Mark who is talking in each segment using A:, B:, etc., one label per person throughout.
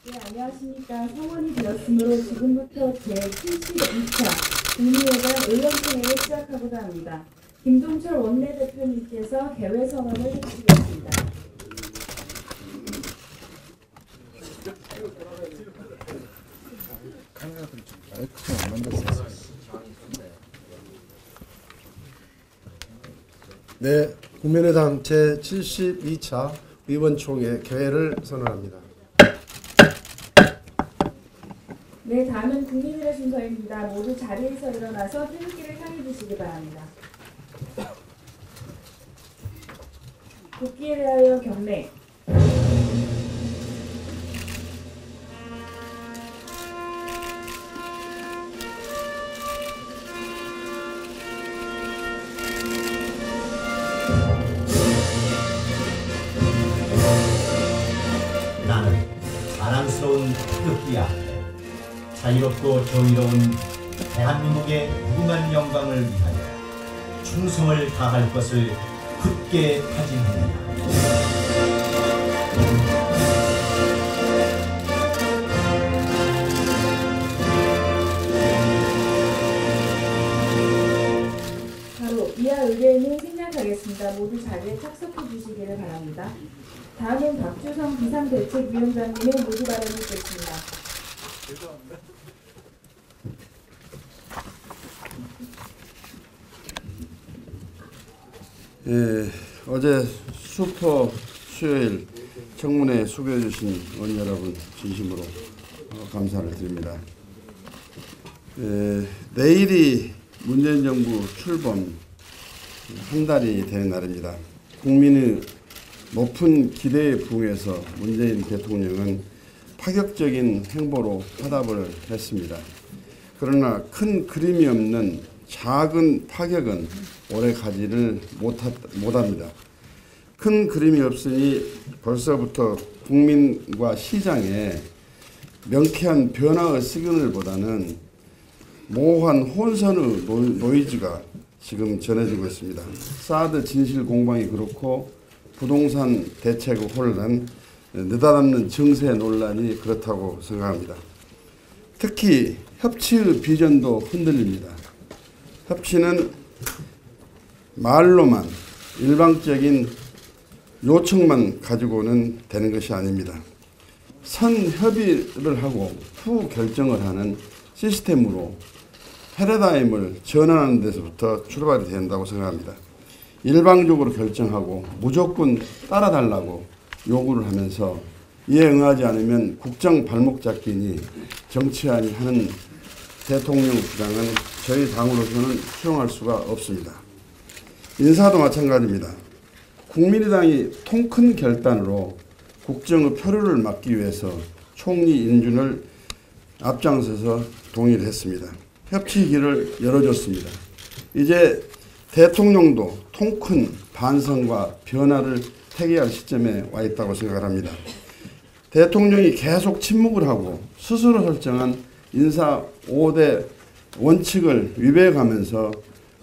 A: 네, 안녕하십니까. 성원이 되었으므로 지금부터 제72차 국민의당 의원총회를 시작하고자 합니다. 김동철 원내대표님께서 개회 선언을 해주시겠습니다.
B: 네, 국민의당 제72차 의원총회 개회를 선언합니다.
A: 네, 다음은 국민들의 순서입니다. 모두 자리에서 일어나서 태극기를 향해 주시기 바랍니다. 국기에 대하여 경례.
C: 나는 자랑스러운 태극기 앞에 자유롭고 정의로운 대한민국의 무궁한 영광을 위하여 충성을 다할 것을 굳게 다짐합니다.
A: 바로 이하 의뢰인을 생략하겠습니다. 모두 자리에 착석해 주시기를 바랍니다. 다음은 박주성 비상대책위원장님의 모두 발언을 듣겠습니다.
B: 예, 어제 슈퍼 수요일 청문회 수고해 주신 의원 여러분 진심으로 감사를 드립니다. 내일이 문재인 정부 출범 한 달이 되는 날입니다. 국민의 높은 기대에 부응해서 문재인 대통령은 파격적인 행보로 화답을 했습니다. 그러나 큰 그림이 없는 작은 파격은 오래 가지를 못합니다. 큰 그림이 없으니 벌써부터 국민과 시장에 명쾌한 변화의 시그널보다는 모호한 혼선의 노이즈가 지금 전해지고 있습니다. 사드 진실 공방이 그렇고 부동산 대책 혼란, 느닷없는 정세 논란이 그렇다고 생각합니다. 특히 협치의 비전도 흔들립니다. 협치는 말로만 일방적인 요청만 가지고는 되는 것이 아닙니다. 선협의를 하고 후 결정을 하는 시스템으로 패러다임을 전환하는 데서부터 출발이 된다고 생각합니다. 일방적으로 결정하고 무조건 따라달라고 요구를 하면서 이에 응하지 않으면 국정 발목 잡기니 정치하니 하는 대통령 주장은 저희 당으로서는 수용할 수가 없습니다. 인사도 마찬가지입니다. 국민의당이 통큰 결단으로 국정의 표류를 막기 위해서 총리 인준을 앞장서서 동의를 했습니다. 협치 길을 열어줬습니다. 이제 대통령도 통큰 반성과 변화를 태개할 시점에 와 있다고 생각합니다. 대통령이 계속 침묵을 하고 스스로 설정한 인사 5대 원칙을 위배해가면서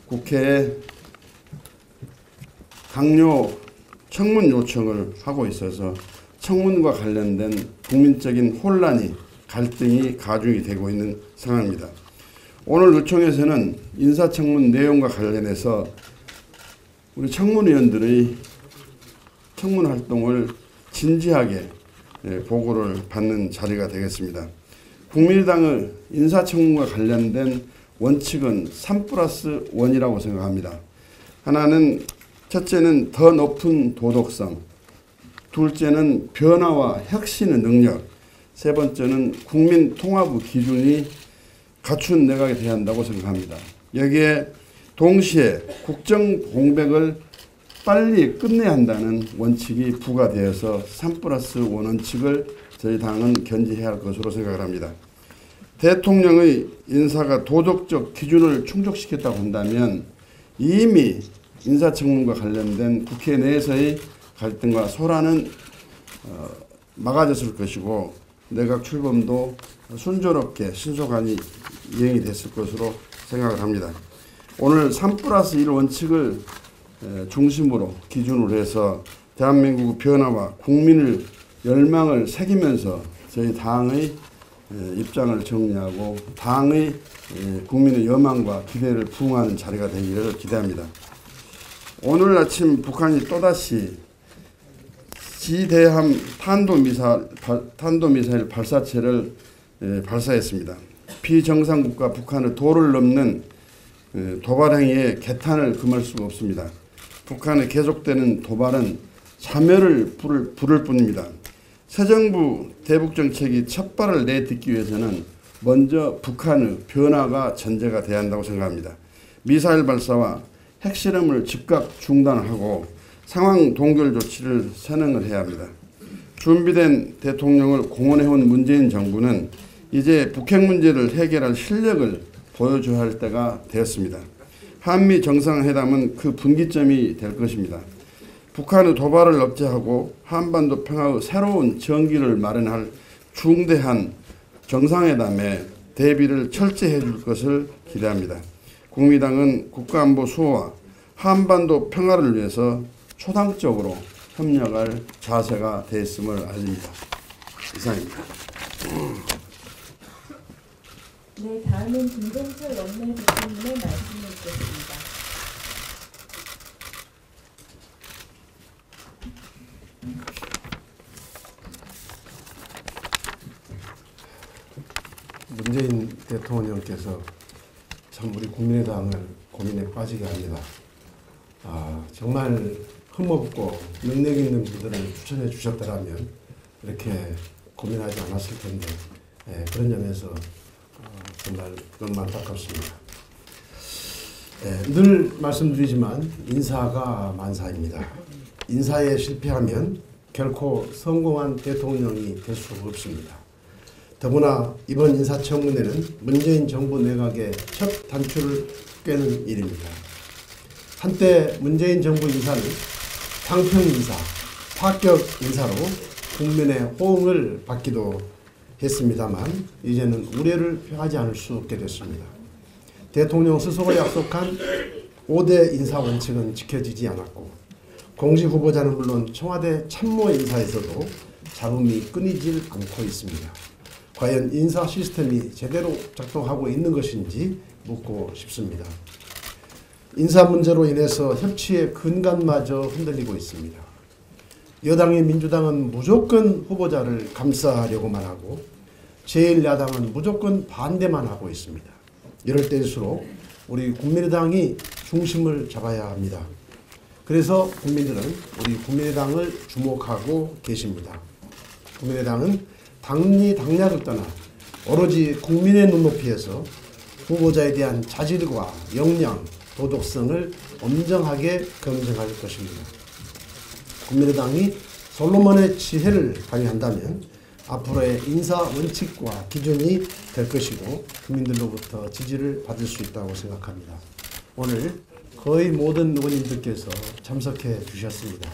B: 국회에 강요 청문 요청을 하고 있어서 청문과 관련된 국민적인 혼란이 갈등이 가중이 되고 있는 상황입니다. 오늘 의총에서는 인사청문 내용과 관련해서 우리 청문위원들의 청문 활동을 진지하게 보고를 받는 자리가 되겠습니다. 국민의당의 인사청문과 관련된 원칙은 3+1이라고 생각합니다. 하나는 첫째는 더 높은 도덕성, 둘째는 변화와 혁신의 능력, 세 번째는 국민 통합의 기준이 갖춘 내각이 돼야 한다고 생각합니다. 여기에 동시에 국정 공백을 빨리 끝내야 한다는 원칙이 부과되어서 3+1 원칙을 저희 당은 견지해야 할 것으로 생각을 합니다. 대통령의 인사가 도덕적 기준을 충족시켰다고 한다면 이미 인사청문과 관련된 국회 내에서의 갈등과 소란은 막아졌을 것이고 내각 출범도 순조롭게 신속하게 이행이 됐을 것으로 생각을 합니다. 오늘 3+1 원칙을 중심으로 기준으로 해서 대한민국의 변화와 국민의 열망을 새기면서 저희 당의 입장을 정리하고 당의 국민의 여망과 기대를 부응하는 자리가 되기를 기대합니다. 오늘 아침 북한이 또다시 지대함 탄도미사일 발사체를 발사했습니다. 비정상국가 북한의 도를 넘는 도발 행위에 개탄을 금할 수가 없습니다. 북한의 계속되는 도발은 참여를 부를 뿐입니다. 새 정부 대북 정책이 첫 발을 내딛기 위해서는 먼저 북한의 변화가 전제가 돼야 한다고 생각합니다. 미사일 발사와 핵실험을 즉각 중단하고 상황 동결 조치를 선행을 해야 합니다. 준비된 대통령을 공언해온 문재인 정부는 이제 북핵 문제를 해결할 실력을 보여줘야 할 때가 되었습니다. 한미 정상회담은 그 분기점이 될 것입니다. 북한의 도발을 억제하고 한반도 평화의 새로운 전기를 마련할 중대한 정상회담에 대비를 철저히 해줄 것을 기대합니다. 국민당은 국가안보 수호와 한반도 평화를 위해서 초당적으로 협력할 자세가 되었음을 알립니다. 이상입니다.
A: 네, 다음은 김동철 원내 대표님의 말씀을 듣겠습니다.
D: 문재인 대통령께서 참 우리 국민의당을 고민에 빠지게 합니다. 정말 흠없고 능력 있는 분들을 추천해 주셨더라면 이렇게 고민하지 않았을 텐데 그런 점에서 정말 너무 안타깝습니다. 늘 말씀드리지만 인사가 만사입니다. 인사에 실패하면 결코 성공한 대통령이 될 수 없습니다. 더구나 이번 인사청문회는 문재인 정부 내각의 첫 단추를 꿰는 일입니다. 한때 문재인 정부 인사는 상평 인사, 파격 인사로 국민의 호응을 받기도 했습니다만 이제는 우려를 표하지 않을 수 없게 됐습니다. 대통령 스스로 약속한 5대 인사 원칙은 지켜지지 않았고 공직 후보자는 물론 청와대 참모 인사에서도 잡음이 끊이질 않고 있습니다. 과연 인사 시스템이 제대로 작동하고 있는 것인지 묻고 싶습니다. 인사 문제로 인해서 협치의 근간마저 흔들리고 있습니다. 여당인 민주당은 무조건 후보자를 감싸려고만 하고 제1야당은 무조건 반대만 하고 있습니다. 이럴 때일수록 우리 국민의당이 중심을 잡아야 합니다. 그래서 국민들은 우리 국민의당을 주목하고 계십니다. 국민의당은 당리 당략을 떠나 오로지 국민의 눈높이에서 후보자에 대한 자질과 역량, 도덕성을 엄정하게 검증할 것입니다. 국민의당이 솔로몬의 지혜를 발휘한다면 앞으로의 인사 원칙과 기준이 될 것이고 국민들로부터 지지를 받을 수 있다고 생각합니다. 오늘 거의 모든 의원님들께서 참석해 주셨습니다.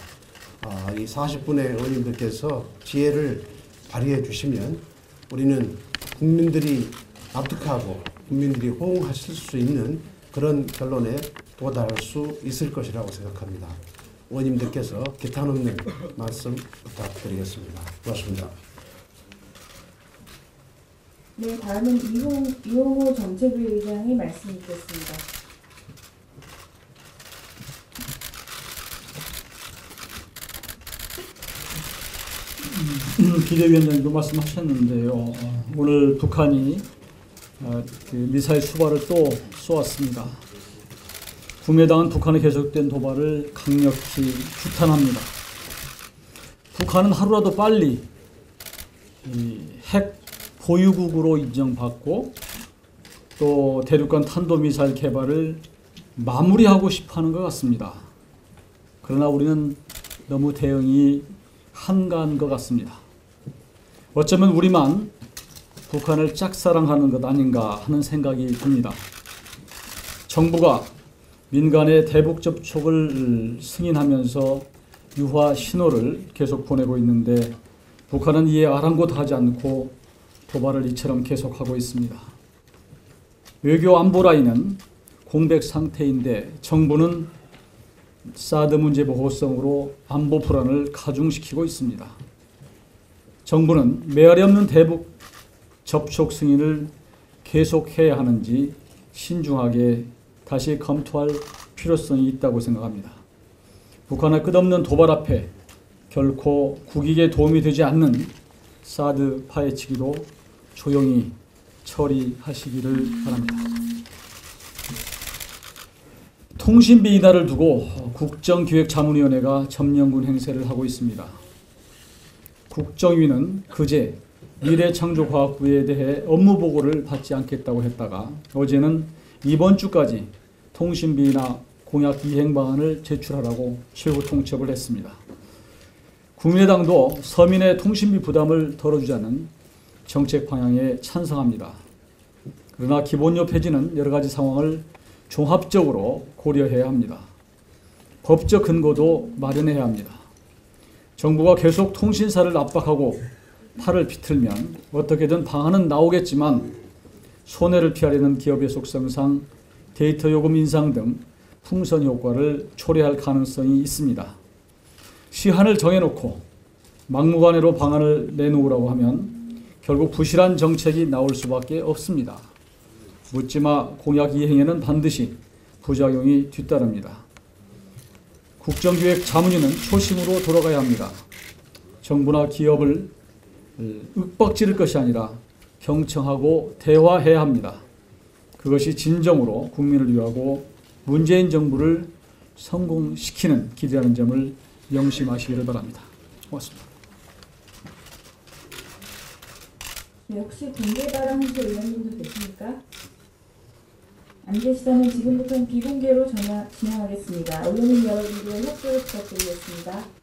D: 이 40분의 의원님들께서 지혜를 발휘해 주시면 우리는 국민들이 납득하고 국민들이 호응하실 수 있는 그런 결론에 도달할 수 있을 것이라고 생각합니다. 의원님들께서 개탄 없는 말씀 부탁드리겠습니다. 고맙습니다.
A: 네, 다음은 이홍호 정책위 의장의 말씀 있겠습니다.
E: 비대위원장님도 말씀하셨는데요. 오늘 북한이 그 미사일 수발을 또 쏘았습니다. 국민의당은 북한의 계속된 도발을 강력히 규탄합니다. 북한은 하루라도 빨리 핵 보유국으로 인정받고 또 대륙간 탄도미사일 개발을 마무리하고 싶어하는 것 같습니다. 그러나 우리는 너무 대응이 한가한 것 같습니다. 어쩌면 우리만 북한을 짝사랑하는 것 아닌가 하는 생각이 듭니다. 정부가 민간의 대북 접촉을 승인하면서 유화 신호를 계속 보내고 있는데 북한은 이에 아랑곳하지 않고 도발을 이처럼 계속하고 있습니다. 외교 안보 라인은 공백 상태인데 정부는 사드 문제 보호성으로 안보 불안을 가중시키고 있습니다. 정부는 메아리 없는 대북 접촉 승인을 계속해야 하는지 신중하게 다시 검토할 필요성이 있다고 생각합니다. 북한의 끝없는 도발 앞에 결코 국익에 도움이 되지 않는 사드 파헤치기도 조용히 처리하시기를 바랍니다. 통신비 인하를 두고 국정기획자문위원회가 점령군 행세를 하고 있습니다. 국정위는 그제 미래창조과학부에 대해 업무 보고를 받지 않겠다고 했다가 어제는 이번 주까지 통신비 인하 공약 이행 방안을 제출하라고 최후 통첩을 했습니다. 국민의당도 서민의 통신비 부담을 덜어주자는 정책 방향에 찬성합니다. 그러나 기본료 폐지는 여러 가지 상황을 종합적으로 고려해야 합니다. 법적 근거도 마련해야 합니다. 정부가 계속 통신사를 압박하고 팔을 비틀면 어떻게든 방안은 나오겠지만 손해를 피하려는 기업의 속성상 데이터 요금 인상 등 풍선 효과를 초래할 가능성이 있습니다. 시한을 정해놓고 막무가내로 방안을 내놓으라고 하면 결국 부실한 정책이 나올 수밖에 없습니다. 묻지마 공약 이행에는 반드시 부작용이 뒤따릅니다. 국정기획 자문위는 초심으로 돌아가야 합니다. 정부나 기업을 윽박지를 것이 아니라 경청하고 대화해야 합니다. 그것이 진정으로 국민을 위하고 문재인 정부를 성공시키는 길이라는 점을 명심하시기를 바랍니다. 고맙습니다.
A: 네, 혹시 공개 발언하실 의원님도 계십니까? 안 계시다면 지금부터는 비공개로 진행하겠습니다. 의원님 여러분들의 협조를 부탁드리겠습니다.